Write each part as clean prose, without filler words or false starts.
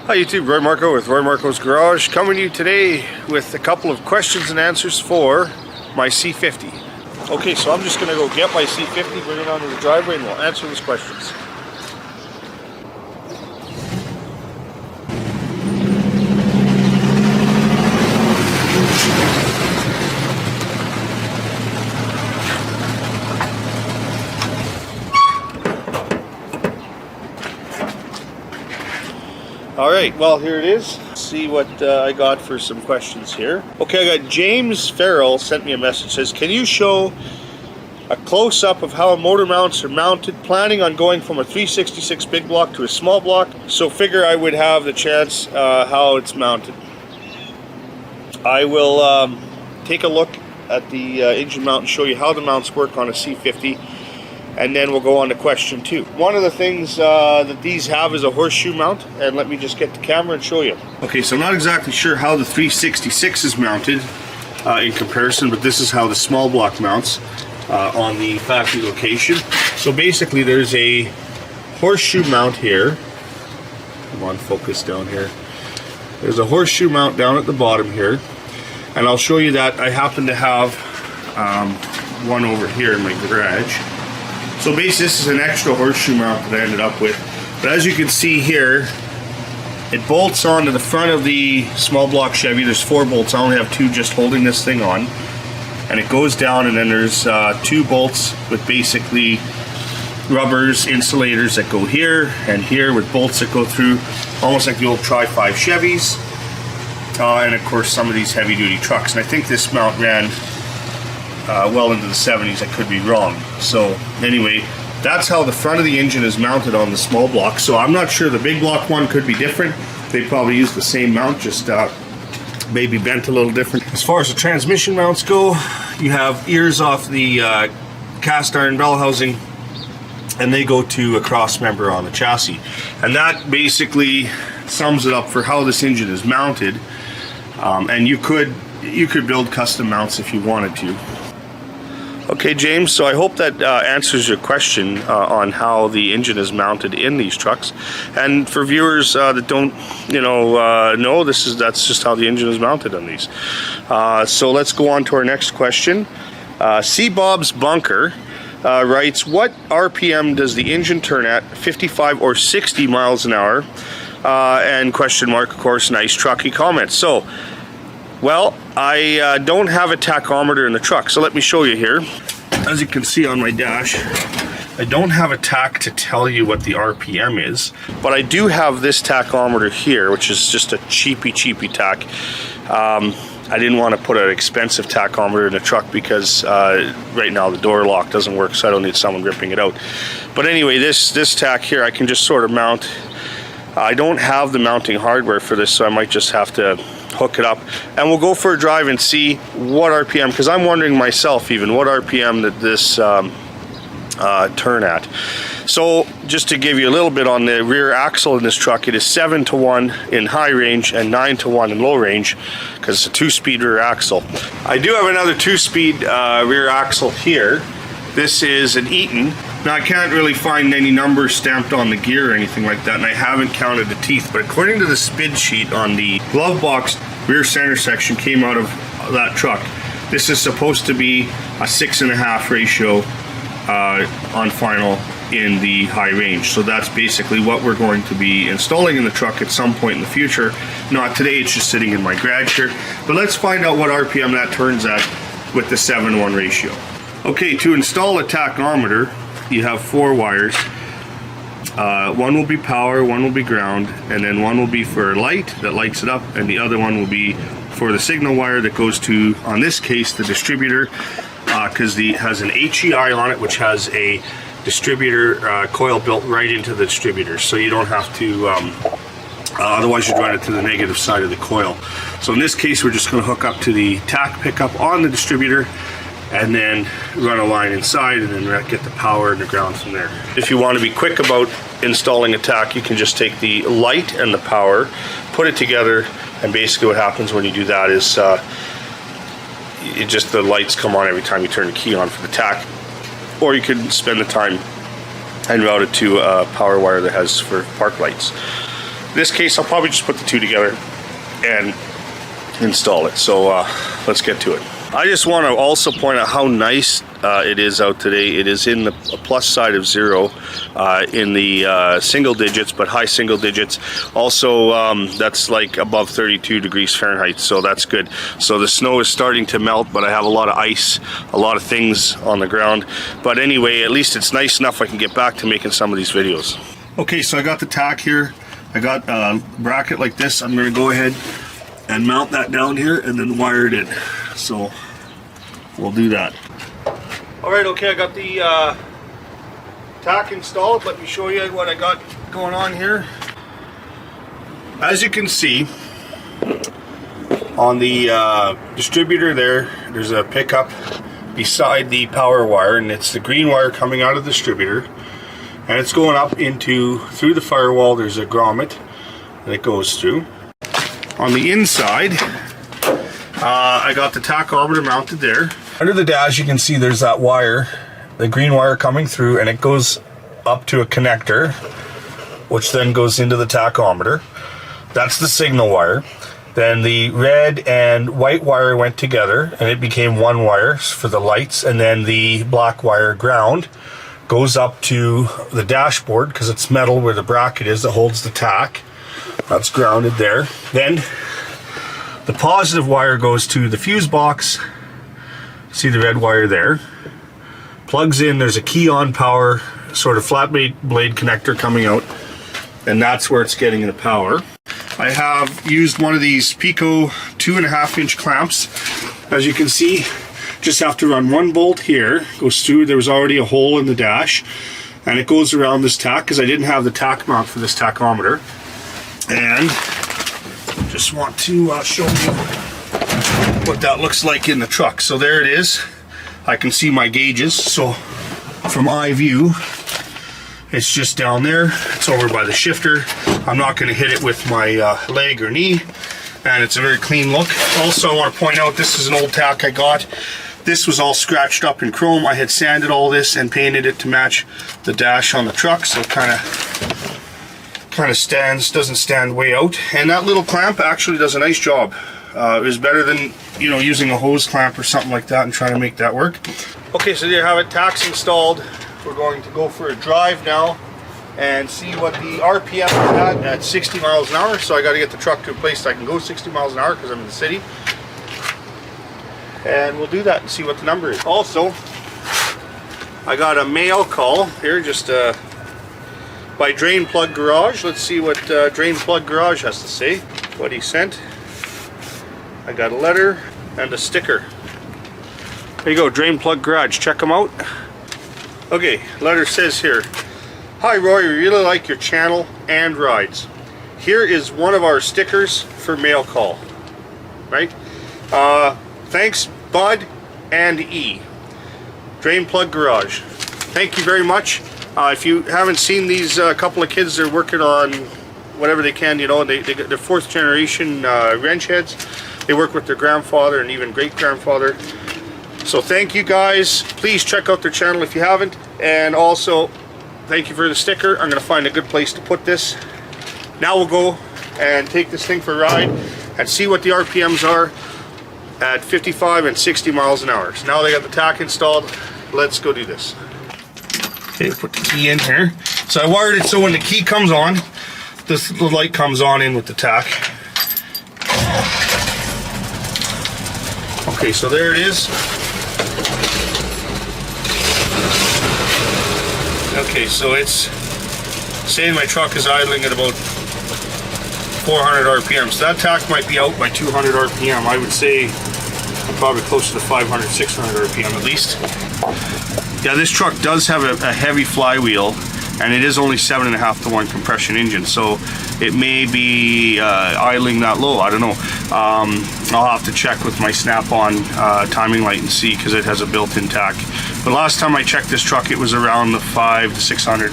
Hi YouTube, Roy Marco with Roy Marco's Garage, coming to you today with a couple of questions and answers for my C50. Okay, so I'm just going to go get my C50, bring it onto the driveway, and we'll answer these questions. Alright, well here it is. Let's see what I got for some questions here. Okay, I got James Farrell sent me a message. Says, can you show a close-up of how motor mounts are mounted? Planning on going from a 366 big block to a small block, so figure I would have the chance how it's mounted. I will take a look at the engine mount and show you how the mounts work on a C50. And then we'll go on to question 2. One of the things that these have is a horseshoe mount, and let me just get the camera and show you. Okay, so I'm not exactly sure how the 366 is mounted in comparison, but this is how the small block mounts on the factory location. So basically there's a horseshoe mount here. Come on, focus down here. There's a horseshoe mount down at the bottom here, and I'll show you that I happen to have one over here in my garage. So basically this is an extra horseshoe mount that I ended up with. But as you can see here, it bolts onto the front of the small block Chevy. There's 4 bolts. I only have 2 just holding this thing on. And it goes down, and then there's 2 bolts with basically rubbers, insulators that go here and here with bolts that go through, almost like the old Tri-5 Chevys. And of course some of these heavy duty trucks. And I think this mount ran well into the 70s. I could be wrong. So anyway, that's how the front of the engine is mounted on the small block. So I'm not sure, the big block one could be different. They probably use the same mount, just maybe bent a little different. As far as the transmission mounts go, you have ears off the cast iron bell housing, and they go to a cross member on the chassis. And that basically sums it up for how this engine is mounted. And you could build custom mounts if you wanted to. Okay, James, so I hope that answers your question on how the engine is mounted in these trucks. And for viewers that don't, know, that's just how the engine is mounted on these. So let's go on to our next question. C. Bob's Bunker writes, what RPM does the engine turn at, 55 or 60 miles an hour? And question mark, of course, nice truck, he comments. So, well, I don't have a tachometer in the truck, so let me show you here. As you can see on my dash, I don't have a tach to tell you what the RPM is, but I do have this tachometer here, which is just a cheapy tach. I didn't want to put an expensive tachometer in the truck because right now the door lock doesn't work, so I don't need someone ripping it out. But anyway, this tach here, I can just sort of mount. I don't have the mounting hardware for this, so I might just have to hook it up, and we'll go for a drive and see what RPM, because I'm wondering myself even what RPM that this turn at. So just to give you a little bit on the rear axle in this truck, it is 7 to 1 in high range and 9 to 1 in low range, because it's a 2-speed rear axle. I do have another 2-speed rear axle here. This is an Eaton. Now I can't really find any numbers stamped on the gear or anything like that, and I haven't counted the teeth, but according to the SPID sheet on the glove box rear center section came out of that truck, this is supposed to be a 6.5 ratio on final in the high range. So that's basically what we're going to be installing in the truck at some point in the future. Not today, it's just sitting in my garage here. But let's find out what RPM that turns at with the 7:1 ratio. Okay, to install a tachometer, you have 4 wires. One will be power, one will be ground, and then one will be for light that lights it up, and the other one will be for the signal wire that goes to, on this case, the distributor, because it has an HEI on it, which has a distributor coil built right into the distributor, so you don't have to, otherwise you'd run it to the negative side of the coil. So in this case, we're just going to hook up to the tach pickup on the distributor, and then run a line inside, and then get the power and the ground from there. If you want to be quick about installing a tach, you can just take the light and the power, put it together, and basically what happens when you do that is the lights come on every time you turn the key on for the tach. Or you could spend the time and route it to a power wire that has for park lights. In this case, I'll probably just put the two together and install it. So let's get to it. I just want to also point out how nice it is out today. It is in the plus side of 0 in the single digits, but high single digits. Also, that's like above 32 degrees Fahrenheit, so that's good. So the snow is starting to melt, but I have a lot of ice, a lot of things on the ground. But anyway, at least it's nice enough I can get back to making some of these videos. Okay, so I got the tack here. I got a bracket like this. I'm going to go ahead and mount that down here and then wire it in. So we'll do that. Alright, okay, I got the tack installed. Let me show you what I got going on here. As you can see, on the distributor there's a pickup beside the power wire, and it's the green wire coming out of the distributor, and it's going up through the firewall. There's a grommet that it goes through. On the inside, I got the tachometer mounted there. Under the dash, you can see there's that wire, the green wire coming through, and it goes up to a connector, which then goes into the tachometer. That's the signal wire. Then the red and white wire went together, and it became one wire for the lights, and then the black wire ground goes up to the dashboard, because it's metal where the bracket is that holds the tack. That's grounded there. Then the positive wire goes to the fuse box. See the red wire there. Plugs in, there's a key on power, sort of flat blade connector coming out, and that's where it's getting the power. I have used one of these Pico 2.5-inch clamps. As you can see, just have to run one bolt here, goes through, there was already a hole in the dash, and it goes around this tack, because I didn't have the tack mount for this tachometer. And just want to show you what that looks like in the truck. So there it is. I can see my gauges. So from eye view, it's just down there. It's over by the shifter. I'm not going to hit it with my leg or knee, and it's a very clean look. Also, I want to point out, this is an old tack I got. This was all scratched up in chrome. I had sanded all this and painted it to match the dash on the truck, so it kind of doesn't stand way out. And that little clamp actually does a nice job. It was better than, you know, using a hose clamp or something like that and trying to make that work. Okay, so there you have it, tack's installed. We're going to go for a drive now and see what the RPM is at 60 miles an hour. So I got to get the truck to a place that I can go 60 miles an hour because I'm in the city. And we'll do that and see what the number is. Also, I got a mail call here, just by Drain Plug Garage. Let's see what Drain Plug Garage has to say, what he sent. I got a letter and a sticker. There you go, Drain Plug Garage, check them out. Okay, letter says here, "Hi Roy, we really like your channel and rides. Here is one of our stickers for mail call." Right? Thanks, Bud and E. Drain Plug Garage. Thank you very much. If you haven't seen these couple of kids, they're working on whatever they can, you know, they're 4th generation wrench heads. They work with their grandfather and even great-grandfather. So thank you guys. Please check out their channel if you haven't. And also, thank you for the sticker. I'm going to find a good place to put this. Now we'll go and take this thing for a ride and see what the RPMs are at 55 and 60 miles an hour. So now they got the tack installed. Let's go do this. Okay, put the key in here. So I wired it so when the key comes on, the light comes on in with the tack. Okay, so there it is. Okay, so it's saying my truck is idling at about 400 RPM. So that tack might be out by 200 RPM. I would say probably closer to 500, 600 RPM at least. Yeah, this truck does have a heavy flywheel, and it is only 7.5 to 1 compression engine, so it may be idling that low. I don't know. I'll have to check with my Snap-on timing light and see, because it has a built-in tack. But last time I checked this truck, it was around the 500 to 600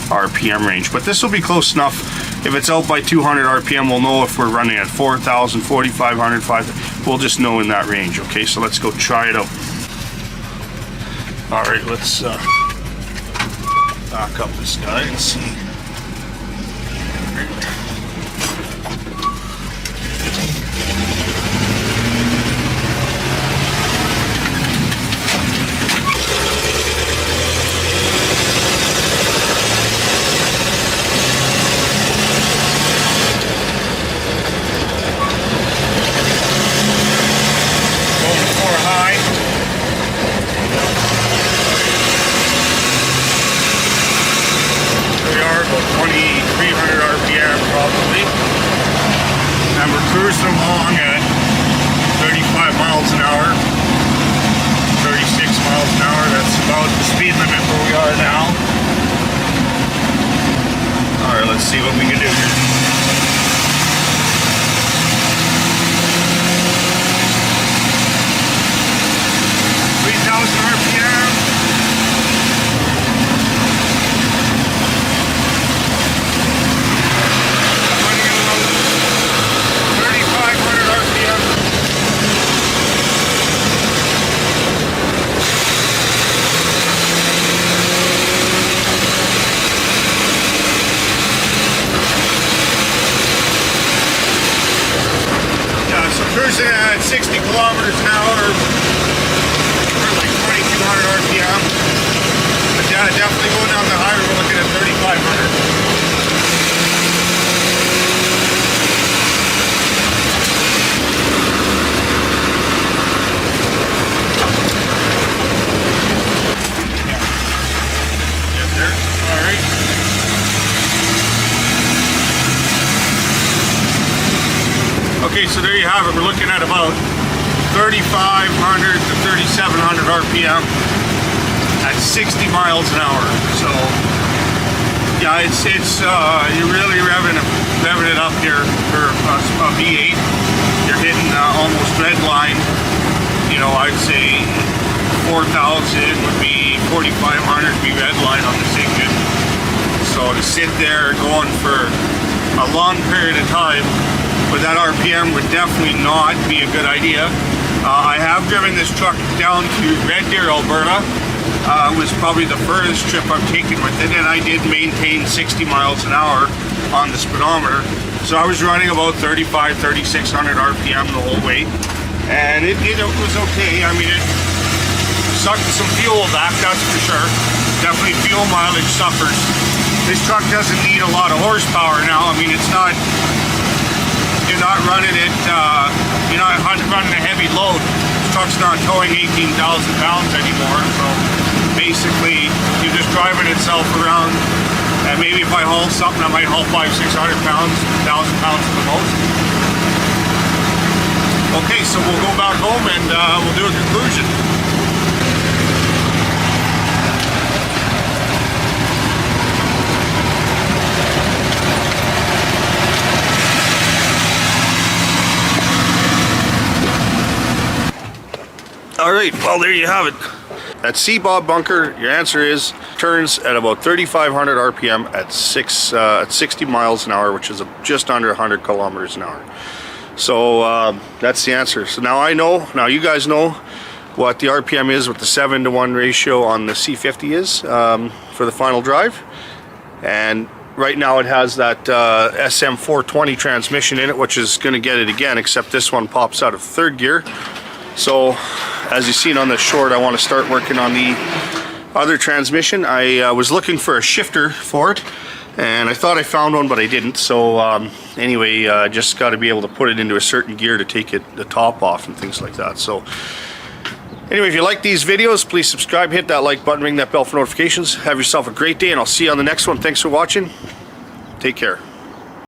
RPM range. But this will be close enough. If it's out by 200 RPM, we'll know if we're running at 4,000, 4,500, 5,000. We'll just know in that range. Okay, so let's go try it out. All right, let's back up this guy and see. cruising at 60 kilometers an hour or like 2200 RPM. But yeah, definitely going down the highway, we're looking at 3500. Okay, so there you have it. We're looking at about 3,500 to 3,700 RPM at 60 miles an hour. So yeah, it's you're really revving it up here for a V8. You're hitting almost red line. You know, I'd say 4,000 would be 4,500 would be red line on this engine. So to sit there going for a long period of time with that RPM would definitely not be a good idea. I have driven this truck down to Red Deer, Alberta. It was probably the furthest trip I've taken with it, and I did maintain 60 miles an hour on the speedometer. So I was running about 3,600 RPM the whole way, and it was okay. I mean, it sucked some fuel back, that's for sure. Definitely fuel mileage suffers. This truck doesn't need a lot of horsepower now. I mean, it's not. You're not running it, you're not running a heavy load. This truck's not towing 18,000 pounds anymore, so basically you're just driving itself around, and maybe if I haul something I might haul 500-600 pounds, 1,000 pounds at the most. Okay, so we'll go back home and we'll do a conclusion. All right, well, there you have it. At C-Bob bunker, your answer is turns at about 3,500 RPM at 60 miles an hour, which is just under 100 kilometers an hour. So that's the answer. So now I know, now you guys know what the RPM is with the 7-to-1 ratio on the C50 is for the final drive. And right now it has that SM420 transmission in it, which is going to get it again, except this one pops out of third gear. So as you've seen on the short, I want to start working on the other transmission. I was looking for a shifter for it, and I thought I found one, but I didn't. So anyway, just got to be able to put it into a certain gear to take the top off and things like that. So anyway, if you like these videos, please subscribe, hit that like button, ring that bell for notifications. Have yourself a great day, and I'll see you on the next one. Thanks for watching. Take care.